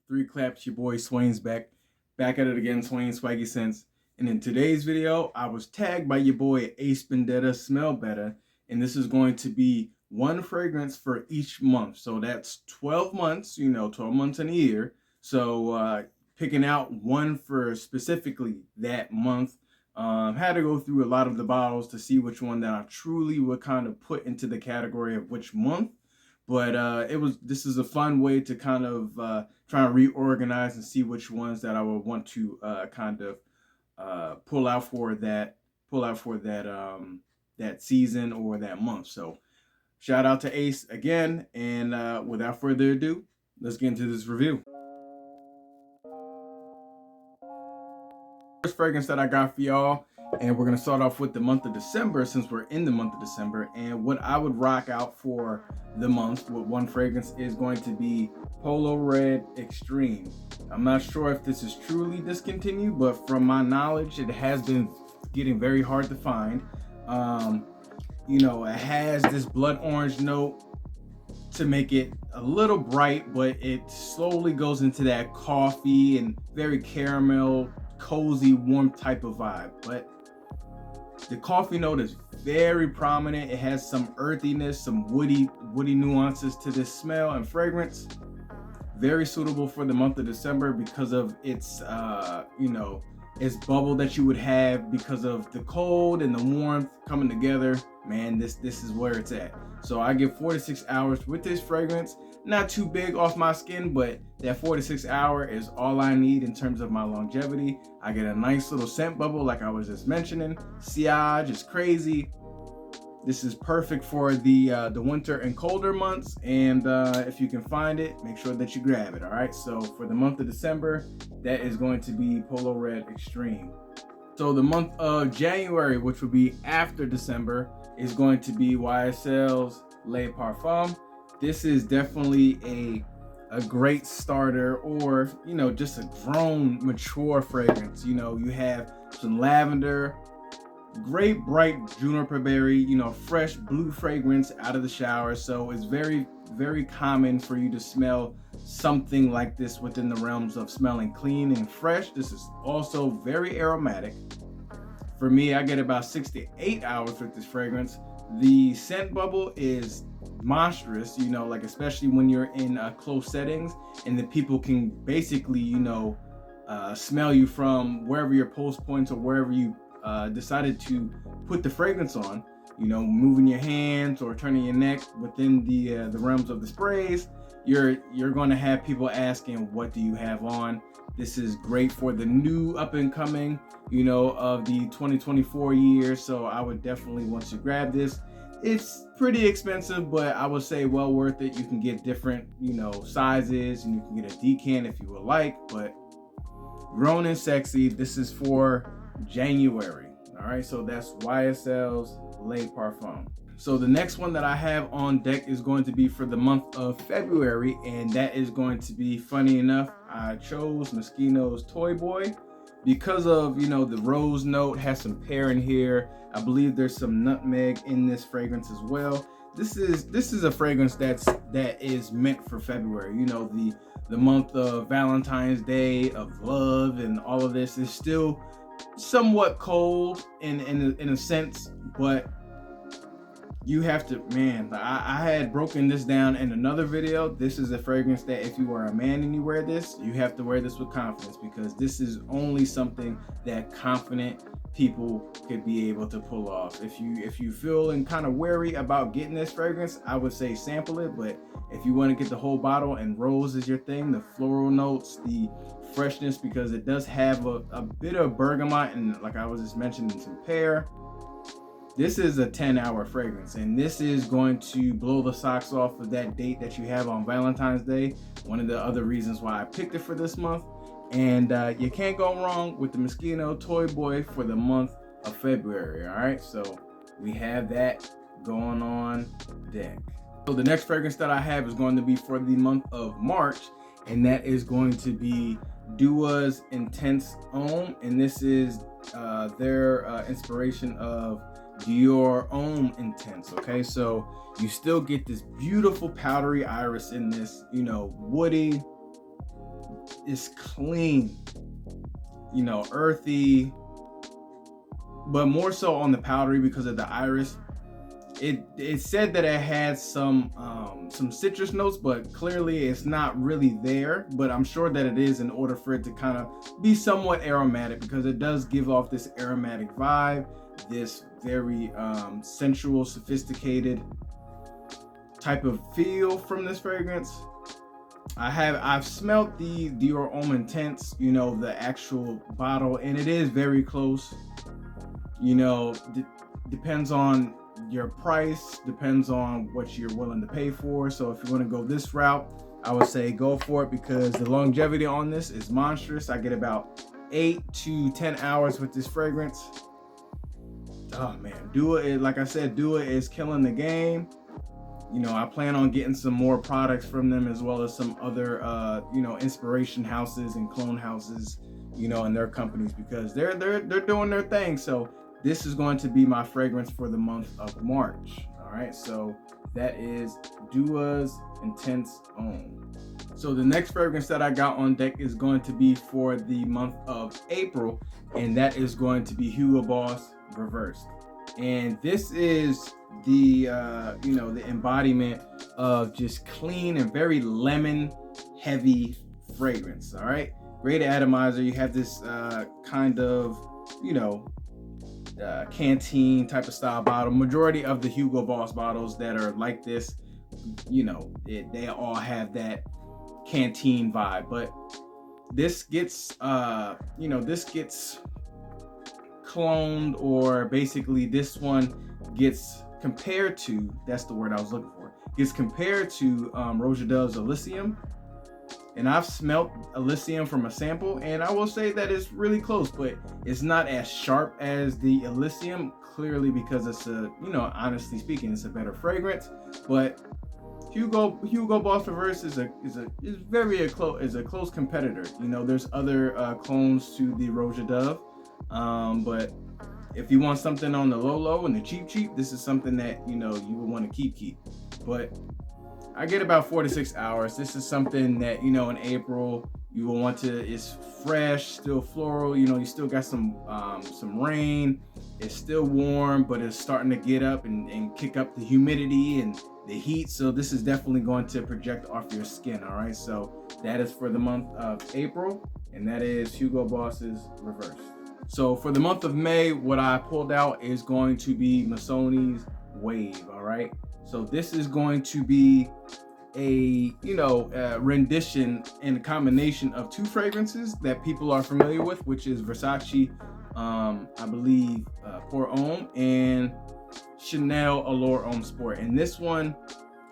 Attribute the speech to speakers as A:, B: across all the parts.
A: Three claps, your boy Swain's back at it again. Swain Swaggy Sense. And in today's video, I was tagged by your boy Ace Vendetta Smell Better, and this is going to be one fragrance for each month. So that's 12 months, 12 months in a year. So picking out one for specifically that month. Had to go through a lot of the bottles to see which one that I truly would kind of put into the category of which month. But this is a fun way to kind of try and reorganize and see which ones that I would want to kind of pull out for that that season or that month. So shout out to Ace again, and without further ado, let's get into this review. First fragrance that I got for y'all, and we're gonna start off with the month of December, since we're in the month of December. And what I would rock out for the month with one fragrance is going to be Polo Red Extreme. I'm not sure if this is truly discontinued, but from my knowledge, it has been getting very hard to find. It has this blood orange note to make it a little bright, but it slowly goes into that coffee and very caramel, cozy, warm type of vibe. But the coffee note is very prominent. It has some earthiness, some woody nuances to this smell and fragrance. Very suitable for the month of December because of its its bubble that you would have because of the cold and the warmth coming together. Man, this is where it's at. So I give 4 to 6 hours with this fragrance. Not too big off my skin, but that 4 to 6 hour is all I need in terms of my longevity. I get a nice little scent bubble like I was just mentioning. Sillage is crazy. This is perfect for the winter and colder months, and if you can find it, make sure that you grab it. All right, so for the month of December, that is going to be Polo Red Extreme. So the month of January, which will be after December, is going to be YSL's Lay Parfum. This is definitely a great starter, or just a grown, mature fragrance. You have some lavender, great bright juniper berry, fresh blue fragrance out of the shower. So it's very, very common for you to smell something like this within the realms of smelling clean and fresh. This is also very aromatic. For me, I get about 6 to 8 hours with this fragrance. The scent bubble is monstrous, especially when you're in close settings and the people can basically, smell you from wherever your post points or wherever you decided to put the fragrance on, moving your hands or turning your neck within the realms of the sprays. You're going to have people asking, what do you have on? This is great for the new up and coming, of the 2024 year. So I would definitely want to grab this. It's pretty expensive, but I would say well worth it. You can get different, sizes, and you can get a decant if you would like, but grown and sexy, this is for January. All right, so that's YSL's Lay Parfum. So the next one that I have on deck is going to be for the month of February, and that is going to be, funny enough, I chose Mosquito Toy Boy because of, the rose note, has some pear in here. I believe there's some nutmeg in this fragrance as well. This is a fragrance that is meant for February. The month of Valentine's Day, of love, and all of this is still somewhat cold in a sense, but you have to, man, I had broken this down in another video. This is a fragrance that if you are a man and you wear this, you have to wear this with confidence, because this is only something that confident people could be able to pull off. If you feel and kind of wary about getting this fragrance, I would say sample it. But if you want to get the whole bottle and rose is your thing, the floral notes, the freshness, because it does have a bit of bergamot and, like I was just mentioning, some pear. This is a 10-hour fragrance, and this is going to blow the socks off of that date that you have on Valentine's Day. One of the other reasons why I picked it for this month. And you can't go wrong with the Mosquito Toy Boy for the month of February. All right, so we have that going on deck. So the next fragrance that I have is going to be for the month of March, and that is going to be Dua's Intense Homme, and this is their inspiration of Dior Homme Intense. Okay, so you still get this beautiful powdery iris in this, woody, It's clean, you know, earthy, but more so on the powdery because of the iris. It said that it had some citrus notes, but clearly it's not really there. But I'm sure that it is in order for it to kind of be somewhat aromatic, because it does give off this aromatic vibe, this very sensual, sophisticated type of feel from this fragrance. I've smelled the Dior Homme Intense, you know, the actual bottle, and it is very close. You know, depends on your price, depends on what you're willing to pay for. So if you want to go this route, I would say go for it, because the longevity on this is monstrous. I get about 8 to 10 hours with this fragrance. Oh man, Dua is, like I said, Dua is killing the game. You know, I plan on getting some more products from them, as well as some other you know, inspiration houses and clone houses, you know, and their companies, because they're doing their thing. So this is going to be my fragrance for the month of March. All right, so that is Dua's Intense Homme. So the next fragrance that I got on deck is going to be for the month of April, and that is going to be Hugo Boss Reversed. And this is the you know, the embodiment of just clean and very lemon heavy fragrance. All right, great atomizer. You have this kind of, you know, canteen type of style bottle. Majority of the Hugo Boss bottles that are like this, you know, they all have that canteen vibe, but this gets you know, this gets cloned, or basically this one gets compared to, that's the word I was looking for, gets compared to Roja Dove's Elysium. And I've smelt Elysium from a sample, and I will say that it's really close, but it's not as sharp as the Elysium, clearly because it's a, you know, honestly speaking, it's a better fragrance. But Hugo Boss Reverse is a close competitor. You know, there's other clones to the Roja Dove, but if you want something on the low and the cheap, this is something that, you know, you would want to keep. But I get about 4 to 6 hours. This is something that, you know, in April you will want to. It's fresh, still floral. You know, you still got some rain. It's still warm, but it's starting to get up and kick up the humidity and the heat. So this is definitely going to project off your skin. All right. So that is for the month of April, and that is Hugo Boss's Reverse. So for the month of May, what I pulled out is going to be Missoni's Wave. All right. So this is going to be a, you know, rendition and a combination of two fragrances that people are familiar with, which is Versace, I believe, Pour Homme, and Chanel Allure Homme Sport. And this one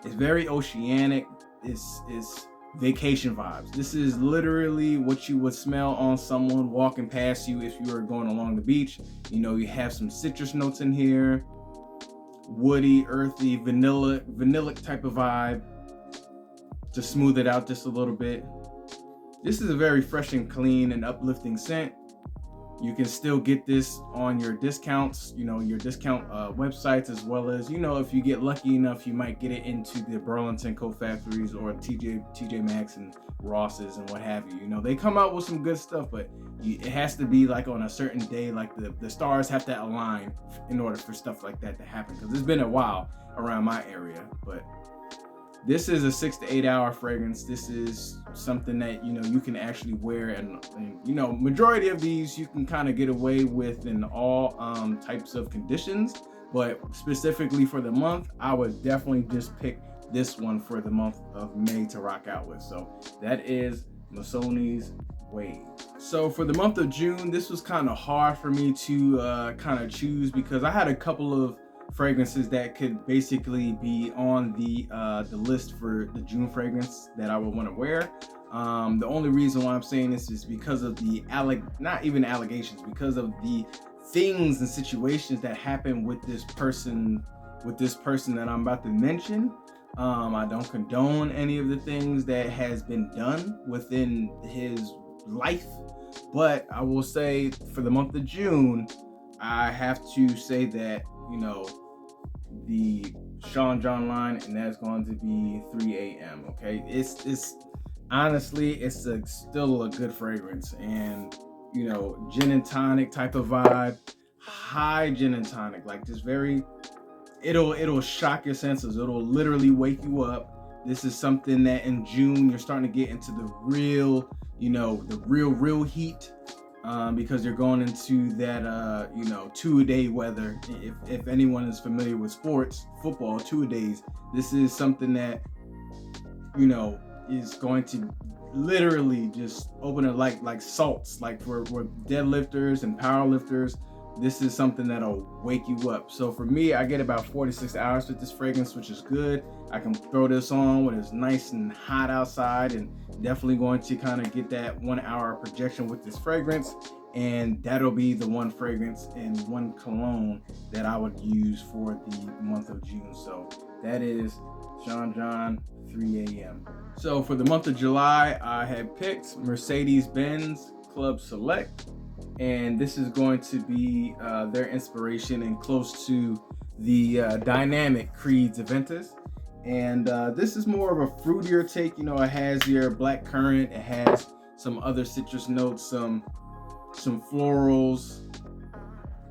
A: is very oceanic. It's vacation vibes. This is literally what you would smell on someone walking past you if you were going along the beach. You know, you have some citrus notes in here, woody, earthy, vanilla type of vibe to smooth it out just a little bit. This is a very fresh and clean and uplifting scent. You can still get this on your discounts, you know, your discount websites, as well as, you know, if you get lucky enough, you might get it into the Burlington co-factories or TJ Maxx and Ross's and what have you. You know, they come out with some good stuff, but it has to be like on a certain day, like the stars have to align in order for stuff like that to happen, because it's been a while around my area. But this is a 6 to 8 hour fragrance. This is something that, you know, you can actually wear, and you know, majority of these you can kind of get away with in all types of conditions, but specifically for the month, I would definitely just pick this one for the month of May to rock out with. So that is Missoni's Wave. So for the month of June, this was kind of hard for me to kind of choose, because I had a couple of fragrances that could basically be on the list for the June fragrance that I would want to wear. The only reason why I'm saying this is because of the not even allegations, because of the things and situations that happen with this person that I'm about to mention. I don't condone any of the things that has been done within his life, but I will say for the month of June, I have to say that, you know, the Sean John line, and that's going to be 3 a.m. Okay, it's honestly, it's still a good fragrance, and you know, gin and tonic type of vibe, high gin and tonic, like just very. It'll shock your senses. It'll literally wake you up. This is something that in June you're starting to get into the real, you know, the real heat, because you're going into that, you know, 2-a-day weather. If anyone is familiar with sports, football, 2-a-days. This is something that, you know, is going to literally just open it like salts, like for deadlifters and powerlifters. This is something that'll wake you up. So for me, I get about 4 to 6 hours with this fragrance, which is good. I can throw this on when it's nice and hot outside, and definitely going to kind of get that 1 hour projection with this fragrance. And that'll be the one fragrance and one cologne that I would use for the month of June. So that is Jean Jean 3 a.m. So for the month of July, I had picked Mercedes-Benz Club Select, and this is going to be their inspiration and close to the dynamic Creed's Aventus. And this is more of a fruitier take. You know, it has your black currant, it has some other citrus notes, some florals.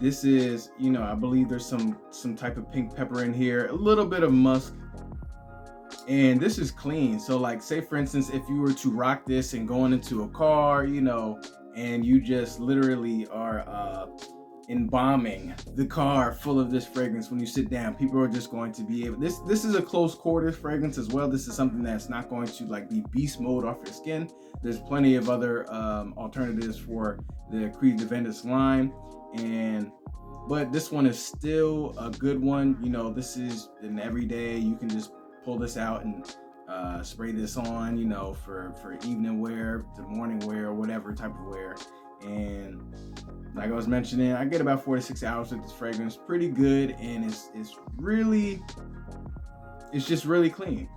A: This is, you know, I believe there's some type of pink pepper in here, a little bit of musk. And this is clean. So like, say for instance, if you were to rock this and going into a car, you know, and you just literally are embalming the car full of this fragrance, when you sit down, people are just going to be able, this is a close quarters fragrance as well. This is something that's not going to like be beast mode off your skin. There's plenty of other alternatives for the Creed's Aventus line, but this one is still a good one. You know, this is an everyday, you can just pull this out and spray this on, you know, for evening wear, to morning wear, or whatever type of wear. And like I was mentioning, I get about 4 to 6 hours with this fragrance. Pretty good, and it's just really clean.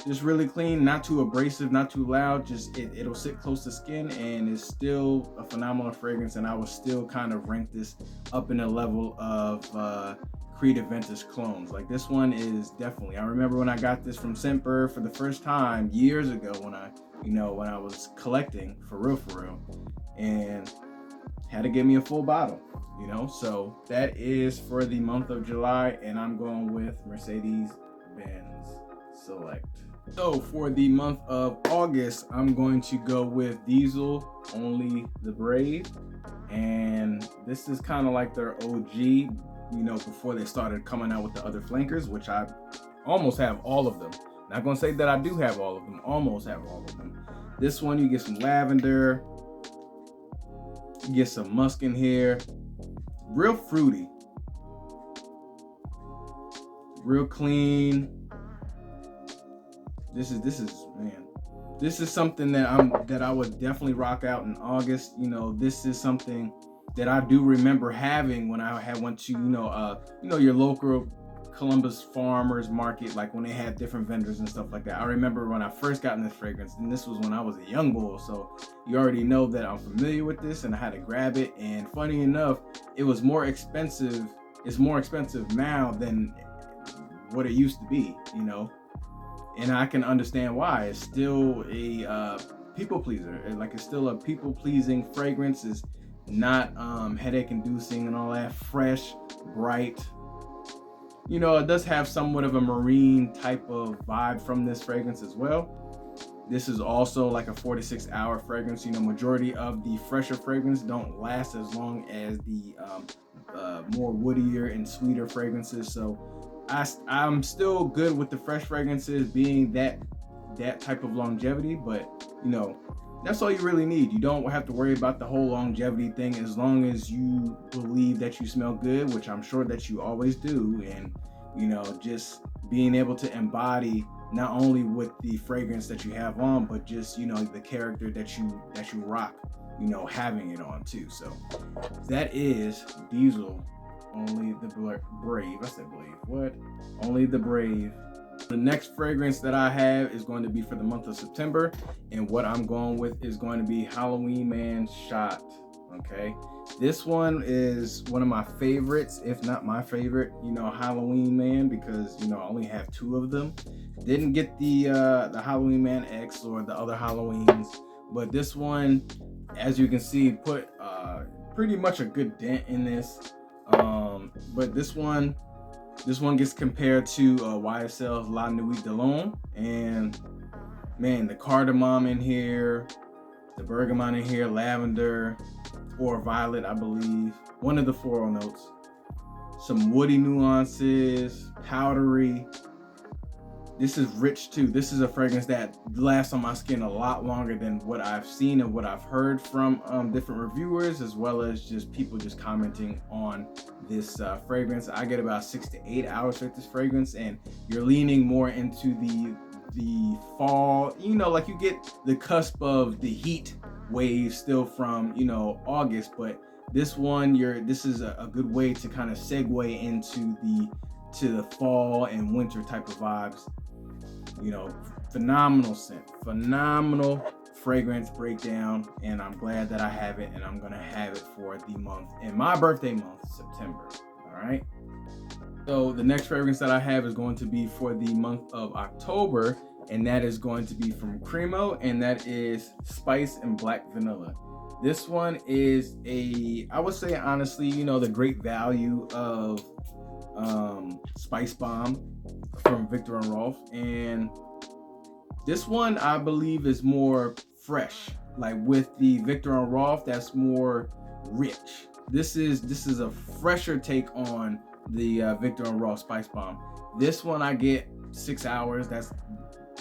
A: Just really clean, not too abrasive, not too loud. Just it'll sit close to skin, and it's still a phenomenal fragrance. And I would still kind of rank this up in a level of Creed Aventus clones. Like, this one is definitely, I remember when I got this from Scentbird for the first time years ago, when I was collecting for real, and had to get me a full bottle, you know. So that is for the month of July, and I'm going with Mercedes-Benz Select. So for the month of August, I'm going to go with Diesel Only the Brave, and this is kind of like their OG, you know, before they started coming out with the other flankers, which I almost have all of them. Not gonna say that I do have all of them, almost have all of them. This one, you get some lavender, you get some musk in here, real fruity, real clean. This is something that I would definitely rock out in August. You know, this is something that I do remember having when I went to, you know, your local Columbus farmers market, like when they had different vendors and stuff like that. I remember when I first got in this fragrance, and this was when I was a young bull, so you already know that I'm familiar with this, and I had to grab it. And funny enough, it was more expensive. It's more expensive now than what it used to be, you know. And I can understand why. It's still a people pleaser. Like, it's still a people pleasing fragrance. It's not headache inducing and all that. Fresh, bright. You know, it does have somewhat of a marine type of vibe from this fragrance as well. This is also like a 4 to 6 hour fragrance. You know, majority of the fresher fragrance don't last as long as the more woodier and sweeter fragrances. So I'm still good with the fresh fragrances being that type of longevity, but you know, that's all you really need. You don't have to worry about the whole longevity thing, as long as you believe that you smell good, which I'm sure that you always do. And you know, just being able to embody not only with the fragrance that you have on, but just, you know, the character that you rock, you know, having it on too. So that is Diesel Only the Brave. I said Brave. What? Only the Brave. The next fragrance that I have is going to be for the month of September, and what I'm going with is going to be Halloween Man Shot. Okay, this one is one of my favorites, if not my favorite, Halloween Man, because I only have 2 of them. Didn't get the Halloween Man X or the other Halloweens, but this one, as you can see, put pretty much a good dent in this. But this one gets compared to YSL La Nuit de L'Homme, and man, the cardamom in here, the bergamot in here, lavender or violet, I believe. One of the floral notes. Some woody nuances, powdery. This is rich too. This is a fragrance that lasts on my skin a lot longer than what I've seen and what I've heard from different reviewers, as well as just people just commenting on this fragrance. I get about 6 to 8 hours with this fragrance, and you're leaning more into the fall. Like you get the cusp of the heat wave still from August, but this one, this is a good way to kind of segue into the fall and winter type of vibes. Phenomenal scent, phenomenal fragrance breakdown, and I'm glad that I have it, and I'm gonna have it for the month, in my birthday month, September. All right. So the next fragrance that I have is going to be for the month of October, and that is going to be from Cremo, and that is Spice and Black Vanilla. This one is I would say honestly, the great value of Spice Bomb from Viktor and Rolf, and this one I believe is more fresh. Like with the Viktor and Rolf, that's more rich. This is a fresher take on the Viktor and Rolf Spice Bomb. This one I get 6 hours. That's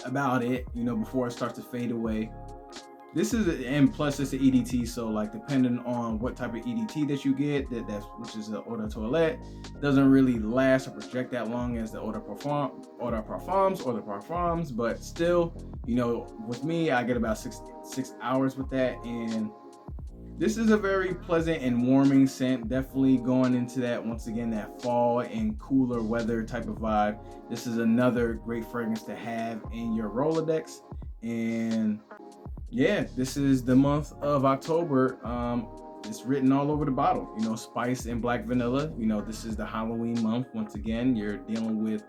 A: about it, before it starts to fade away. This is, and plus it's an EDT, so like depending on what type of EDT that you get, which is the Eau de Toilette, doesn't really last or project that long as the Eau de Parfums, but still, with me, I get about six hours with that, and this is a very pleasant and warming scent, definitely going into that, once again, that fall and cooler weather type of vibe. This is another great fragrance to have in your Rolodex, and yeah, this is the month of October. It's written all over the bottle, Spice and Black Vanilla. This is the Halloween month. Once again, you're dealing with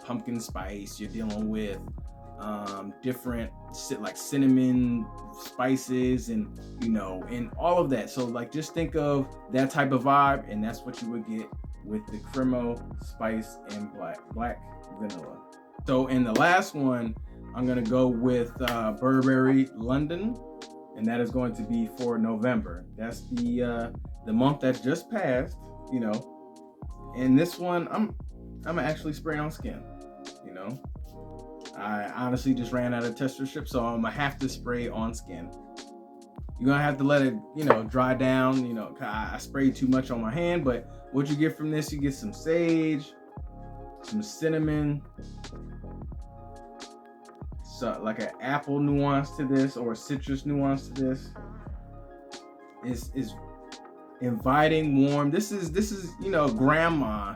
A: pumpkin spice. You're dealing with different like cinnamon spices and and all of that. So like just think of that type of vibe, and that's what you would get with the Cremo Spice and Black Vanilla. So in the last one, I'm gonna go with Burberry London, and that is going to be for November. That's the month that just passed, And this one, I'm gonna actually spray on skin. I honestly just ran out of tester strip, so I'm gonna have to spray on skin. You're gonna have to let it, dry down. I sprayed too much on my hand, but what you get from this, you get some sage, some cinnamon. So like an apple nuance to this, or a citrus nuance to this. Is inviting, warm. This is grandma.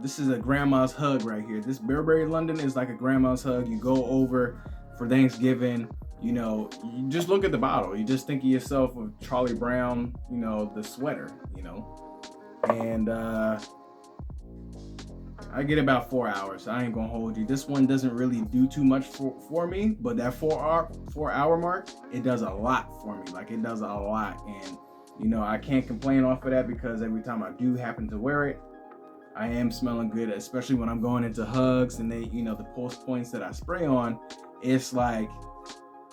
A: This is a grandma's hug right here. This Burberry London is like a grandma's hug. You go over for Thanksgiving. You just look at the bottle. You just think of yourself of Charlie Brown. The sweater. And I get about 4 hours. I ain't gonna hold you. This one doesn't really do too much for me, but that 4-hour mark, it does a lot for me. Like it does a lot, and I can't complain off of that, because every time I do happen to wear it, I am smelling good, especially when I'm going into hugs and they, the pulse points that I spray on, it's like,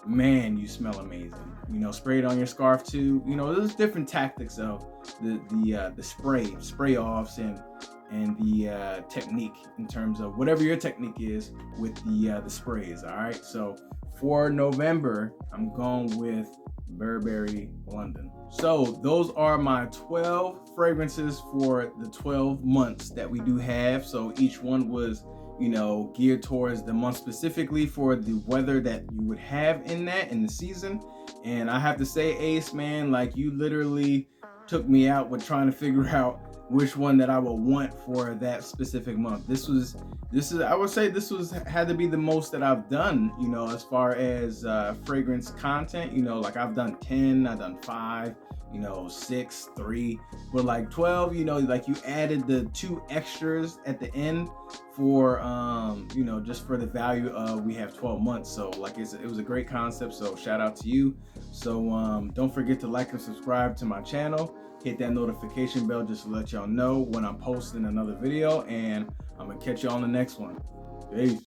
A: man, you smell amazing. Spray it on your scarf too. There's different tactics of the spray offs and the technique, in terms of whatever your technique is with the sprays. All right, so for November, I'm going with Burberry London. So those are my 12 fragrances for the 12 months that we do have. So each one was geared towards the month specifically for the weather that you would have in the season. And I have to say, Ace, man, like you literally took me out with trying to figure out which one that I would want for that specific month. This is I would say this had to be the most that I've done, as far as fragrance content. Like I've done 10, I've done 5, you know, 6, 3, but like 12, you know, like you added the 2 extras at the end for you know, just for the value of we have 12 months. So like it was a great concept, so shout out to you. So don't forget to like and subscribe to my channel, hit that notification bell just to let y'all know when I'm posting another video, and I'm gonna catch you on the next one. Peace.